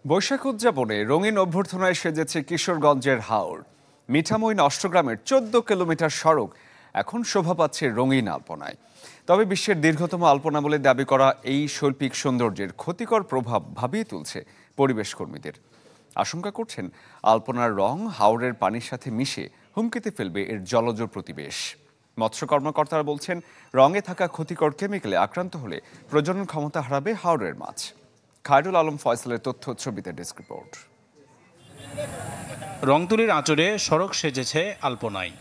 বৈশাখ উদযাপনে রঙিন অভ্যর্থনায় সেজেছে কিশোরগঞ্জের হাওর। মিঠামইন অষ্টগ্রামের ১৪ কিলোমিটার সড়ক এখন শোভা পাচ্ছে রঙিন আলপনায়। তবে বিশ্বের দীর্ঘতম আলপনা বলে দাবি করা এই শৈল্পিক সৌন্দর্যের ক্ষতিকর প্রভাব ভাবিয়ে তুলছে পরিবেশ কর্মীদের। আশঙ্কা করছেন আলপনার রং হাওরের পানির সাথে মিশে হুমকিতে ফেলবে এর জলজ প্রতিবেশ। মৎস্য কর্মকর্তারা বলছেন, রঙে থাকা ক্ষতিকর কেমিক্যালে আক্রান্ত হলে প্রজনন ক্ষমতা হারাবে হাওরের মাছ। খায়রুল আলম ফয়সালের তথ্য ছবিতে ডেস্ক রিপোর্ট। রংতুলির আঁচড়ে সড়ক সেজেছে আলপনায়।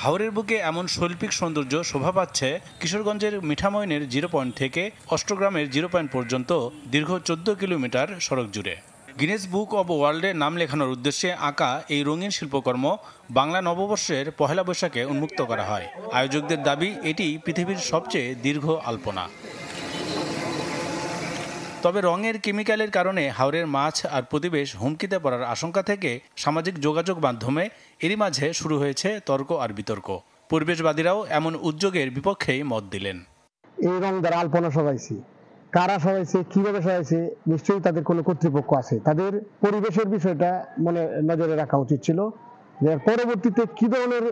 হাওরের বুকে এমন শৈল্পিক সৌন্দর্য শোভা পাচ্ছে কিশোরগঞ্জের মিঠামইনের 0 পয়েন্ট থেকে অষ্টগ্রামের 0 পয়েন্ট পর্যন্ত দীর্ঘ 14 কিলোমিটার সড়ক জুড়ে। গিনেস বুক অব ওয়ার্ল্ডে নাম লেখানোর উদ্দেশ্যে আঁকা এই রঙিন শিল্পকর্ম বাংলা নববর্ষের পহেলা বৈশাখে উন্মুক্ত করা হয়। আয়োজকদের দাবি, এটি পৃথিবীর সবচেয়ে দীর্ঘ আলপনা। তবে রঙের কেমিক্যালের কারণে হাওরের মাছ আর পরিবেশ হুমকিতে পড়ার আশঙ্কা থেকে সামাজিক যোগাযোগ মাধ্যমে এরই মাঝে শুরু হয়েছে তর্ক আর বিতর্ক। পরিবেশবাদীরাও এমন উদ্যোগের বিপক্ষেই মত দিলেন। এই রং দ্বারা আলপনা সরাইছে, কারা সরাইছে, কিভাবে সরাইছে, নিশ্চয়ই তাদের কোনো কর্তৃপক্ষ আছে। তাদের পরিবেশের বিষয়টা নজরে রাখা উচিত ছিল, যে পরবর্তীতে কি ধরনের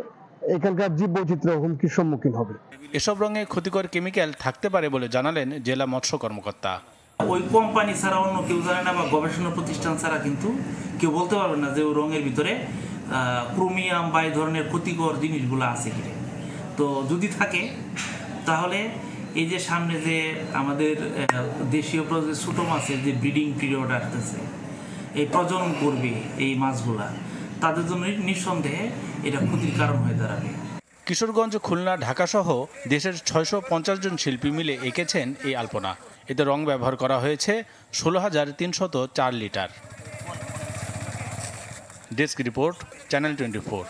এখানকার জীব বৈচিত্র্য হুমকির সম্মুখীন হবে। এসব রঙে ক্ষতিকর কেমিক্যাল থাকতে পারে বলে জানালেন জেলা মৎস্য কর্মকর্তা। ওই কোম্পানি ছাড়া অন্য কেউ জানে না, বা গবেষণা প্রতিষ্ঠান ছাড়া কিন্তু কেউ বলতে পারবে না যে ওই রঙের ভিতরে ক্রোমিয়াম বা এই ধরনের ক্ষতিকর জিনিসগুলো আছে কিনা। তো যদি থাকে তাহলে এই যে সামনে যে আমাদের দেশীয় ছোটো মাছের যে ব্রিডিং পিরিয়ড আসতেছে, এই প্রজনন করবে এই মাছগুলা, তাদের জন্য নিঃসন্দেহে এটা ক্ষতির কারণ হয়ে দাঁড়াবে। কিশোরগঞ্জ, খুলনা, ঢাকা সহ দেশের 650 জন শিল্পী মিলে এঁকেছেন এই আলপনা। এতে রং ব্যবহার করা হয়েছে 16,304 লিটার। Desk report, channel 24।